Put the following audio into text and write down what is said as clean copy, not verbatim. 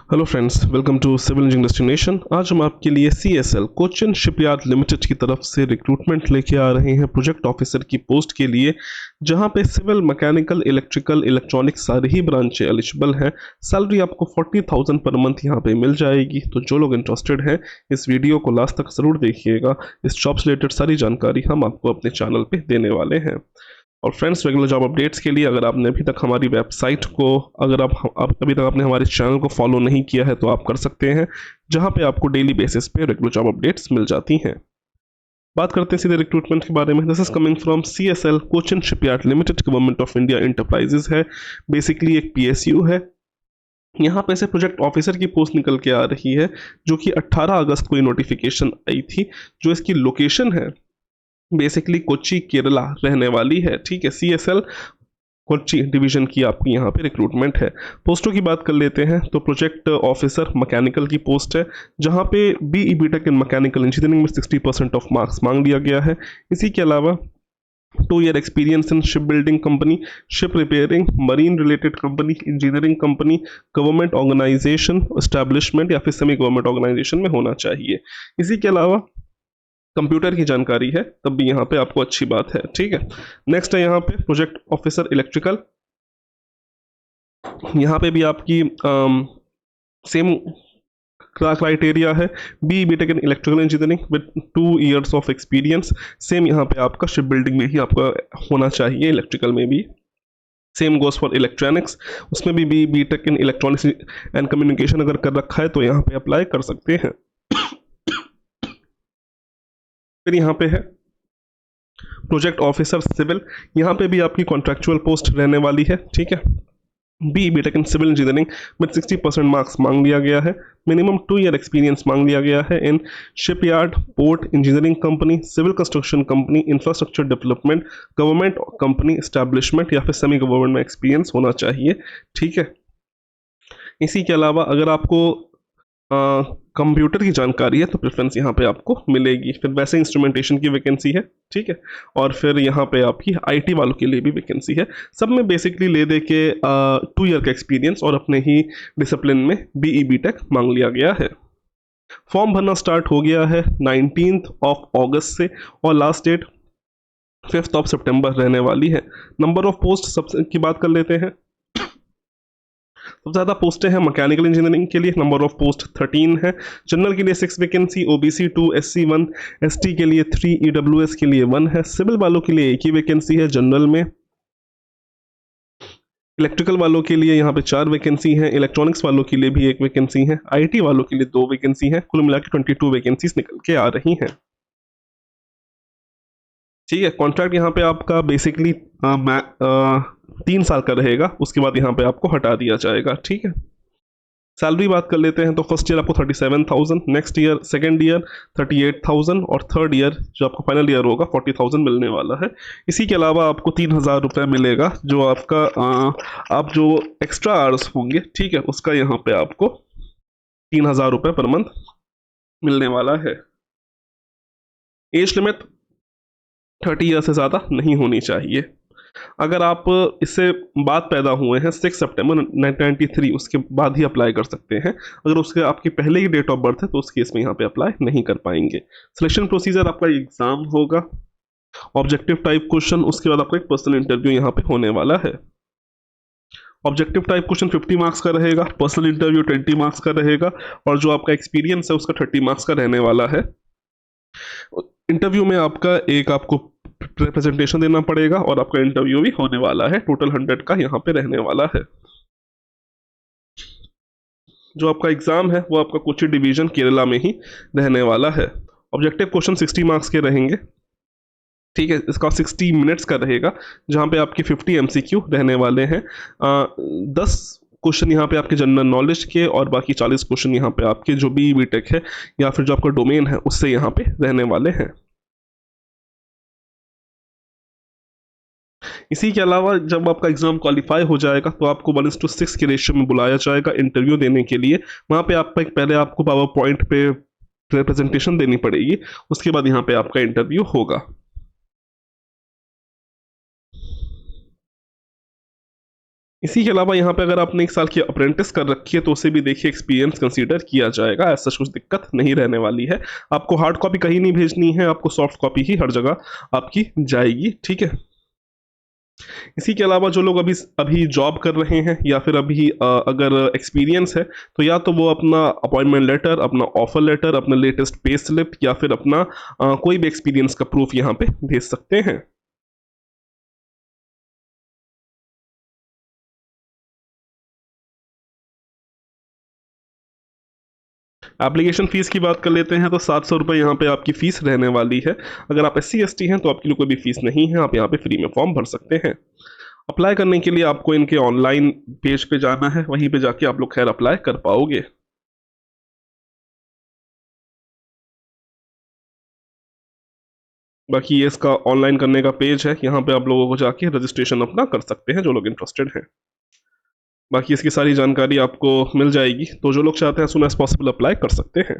Hello friends, welcome to civil engineering destination. आज हम आपके लिए CSL कोचिन शिपयार्ड लिमिटेड की तरफ से रिक्रूटमेंट लेके आ रहे हैं प्रोजेक्ट ऑफिसर की पोस्ट के लिए, जहां पे सिविल, मैकेनिकल, इलेक्ट्रिकल, इलेक्ट्रॉनिक सारी ही ब्रांचें एलिजिबल हैं। सैलरी आपको 40,000 पर मंथ यहां पे मिल जाएगी। तो जो लोग इंटरेस्टेड हैं इस वीडियो को लास्ट तक ज़रूर देखिएगा। इस जॉब से रिलेटेड सारी जानकारी हम आपको अपने चैनल पर देने वाले हैं। और फ्रेंड्स, रेगुलर जॉब अपडेट्स के लिए अगर आपने अभी तक हमारी वेबसाइट को, अगर आप अभी तक आपने हमारे चैनल को फॉलो नहीं किया है तो आप कर सकते हैं, जहां पे आपको डेली बेसिस पे रेगुलर जॉब अपडेट्स मिल जाती हैं। बात करते हैं सीधे रिक्रूटमेंट के बारे में। This is coming from CSL Cochin shipyard limited, government of India enterprises है। बेसिकली एक PSU है। यहाँ पे से प्रोजेक्ट ऑफिसर की पोस्ट निकल के आ रही है, जो कि 18 अगस्त को ये नोटिफिकेशन आई थी। जो इसकी लोकेशन है बेसिकली कोच्चि केरला रहने वाली है। ठीक है, CSL कोच्चि डिवीजन की आपकी यहाँ पे रिक्रूटमेंट है। पोस्टों की बात कर लेते हैं तो प्रोजेक्ट ऑफिसर मैकेनिकल की पोस्ट है, जहाँ पे BE BTech in mechanical engineering में 60% ऑफ मार्क्स मांग लिया गया है। इसी के अलावा 2 year experience in ship building company, ship repairing, marine related company, engineering company, government organisation, establishment या फिर सेमी गवर्नमेंट ऑर्गेनाइजेशन में होना चाहिए। इसी के अलावा कंप्यूटर की जानकारी है तब भी यहाँ पे आपको अच्छी बात है। ठीक है, नेक्स्ट है यहाँ पे प्रोजेक्ट ऑफिसर इलेक्ट्रिकल। यहाँ पे भी आपकी सेम क्राइटेरिया है, BE BTech in electrical engineering with 2 years of experience. Same यहाँ पे आपका शिप बिल्डिंग में ही आपका होना चाहिए, इलेक्ट्रिकल में भी। सेम गोज फॉर इलेक्ट्रॉनिक्स, उसमें भी BE BTech in electronics and communication अगर कर रखा है तो यहाँ पे अप्लाई कर सकते हैं। फिर यहाँ पे है प्रोजेक्ट ऑफिसर सिविल। यहाँ पे भी आपकी कॉन्ट्रैक्चुअल पोस्ट रहने वाली है। ठीक है, BE BTech in civil engineering में 60% मार्क्स मांग लिया गया है। मिनिमम 2 ईयर एक्सपीरियंस मांग लिया गया है in shipyard, port, engineering company, civil construction company, infrastructure development, government company, establishment या फिर सेमी गवर्नमेंट में एक्सपीरियंस होना चाहिए। ठीक है, इसी के अलावा अगर आपको कंप्यूटर की जानकारी है तो प्रेफरेंस यहाँ पे आपको मिलेगी। फिर वैसे इंस्ट्रूमेंटेशन की वैकेंसी है। ठीक है, और फिर यहाँ पे आपकी IT वालों के लिए भी वैकेंसी है। सब में बेसिकली ले दे के 2 ईयर का एक्सपीरियंस और अपने ही डिसिप्लिन में BE BTech मांग लिया गया है। फॉर्म भरना स्टार्ट हो गया है 19 अगस्त से और लास्ट डेट 5 सितंबर रहने वाली है। नंबर ऑफ पोस्ट सबसे की बात कर लेते हैं। सबसे ज़्यादा पोस्टें हैं मैकेनिकल इंजीनियरिंग के लिए, नंबर ऑफ पोस्ट 13 है। जनरल के लिए 6 वैकेंसी, OBC 2, SC 1, ST के लिए 3, EWS के लिए 1 है। सिविल वालों के लिए 1 ही वैकेंसी है जनरल में। इलेक्ट्रिकल वालों के लिए यहाँ पे 4 वैकेंसी हैं। इलेक्ट्रॉनिक्स वालों के लिए भी 1 वैकेंसी है। IT वालों के लिए 2 वैकेंसी है। कुल मिला के 22 वैकेंसीज निकल के आ रही हैं। ठीक है, कॉन्ट्रैक्ट यहाँ पे आपका बेसिकली 3 साल का रहेगा, उसके बाद यहाँ पे आपको हटा दिया जाएगा। ठीक है, सैलरी बात कर लेते हैं तो फर्स्ट ईयर आपको 37,000, नेक्स्ट ईयर सेकंड ईयर 38,000 और थर्ड ईयर जो आपका फाइनल ईयर होगा 40,000 मिलने वाला है। इसी के अलावा आपको 3,000 रुपये मिलेगा जो आपका आप जो एक्स्ट्रा आवर्स होंगे, ठीक है, उसका यहाँ पे आपको 3,000 रुपये पर मंथ मिलने वाला है। एज लिमिट 30 ईयर से ज़्यादा नहीं होनी चाहिए। अगर आप इससे बाद पैदा हुए हैं 6 सितंबर 1993, उसके बाद ही अप्लाई कर सकते हैं। अगर उसके आपकी पहले ही डेट ऑफ बर्थ है तो उस केस में यहाँ पे अप्लाई नहीं कर पाएंगे। सिलेक्शन प्रोसीजर आपका एग्जाम होगा, ऑब्जेक्टिव टाइप क्वेश्चन, उसके बाद आपका एक पर्सनल इंटरव्यू यहाँ पे होने वाला है। ऑब्जेक्टिव टाइप क्वेश्चन 50 मार्क्स का रहेगा, पर्सनल इंटरव्यू 20 मार्क्स का रहेगा और जो आपका एक्सपीरियंस है उसका 30 मार्क्स का रहने वाला है। इंटरव्यू में आपको प्रेजेंटेशन देना पड़ेगा और आपका इंटरव्यू भी होने वाला है। टोटल 100 का यहाँ पे रहने वाला है। जो आपका एग्जाम है वो आपका कोच्चि डिवीजन केरला में ही रहने वाला है। ऑब्जेक्टिव क्वेश्चन 60 मार्क्स के रहेंगे। ठीक है, इसका 60 मिनट्स का रहेगा, जहाँ पे आपके 50 MCQ रहने वाले हैं। 10 क्वेश्चन यहाँ पे आपके जनरल नॉलेज के और बाकी 40 क्वेश्चन यहाँ पे आपके जो BE BTech है या फिर जो आपका डोमेन है उससे यहाँ पे रहने वाले हैं। इसी के अलावा जब आपका एग्जाम क्वालिफाई हो जाएगा तो आपको 1:6 के रेशियो में बुलाया जाएगा इंटरव्यू देने के लिए। वहाँ पे पहले आपको पावर पॉइंट पे प्रेजेंटेशन देनी पड़ेगी, उसके बाद यहाँ पे आपका इंटरव्यू होगा। इसी के अलावा यहाँ पे अगर आपने 1 साल की अप्रेंटिस कर रखी है तो उसे भी देखिए एक्सपीरियंस कंसीडर किया जाएगा, ऐसा कुछ दिक्कत नहीं रहने वाली है। आपको हार्ड कॉपी कहीं नहीं भेजनी है, आपको सॉफ्ट कॉपी ही हर जगह आपकी जाएगी, ठीक है। इसी के अलावा जो लोग अभी अभी जॉब कर रहे हैं या फिर अभी अगर एक्सपीरियंस है तो या तो वो अपना अपॉइंटमेंट लेटर, अपना ऑफर लेटर, अपना लेटेस्ट पे स्लिप या फिर अपना कोई भी एक्सपीरियंस का प्रूफ यहाँ पे भेज सकते हैं। एप्लीकेशन फ़ीस की बात कर लेते हैं तो 700 रुपये यहाँ पे आपकी फ़ीस रहने वाली है। अगर आप SC/ST हैं तो आपके लिए कोई भी फ़ीस नहीं है, आप यहाँ पे फ्री में फॉर्म भर सकते हैं। अप्लाई करने के लिए आपको इनके ऑनलाइन पेज पे जाना है, वहीं पे जाके आप लोग खैर अप्लाई कर पाओगे। बाकी ये इसका ऑनलाइन करने का पेज है, यहाँ पे आप लोगों को जाके रजिस्ट्रेशन अपना कर सकते हैं जो लोग इंटरेस्टेड हैं। बाकी इसकी सारी जानकारी आपको मिल जाएगी, तो जो लोग चाहते हैं सुन एज पॉसिबल अप्लाई कर सकते हैं।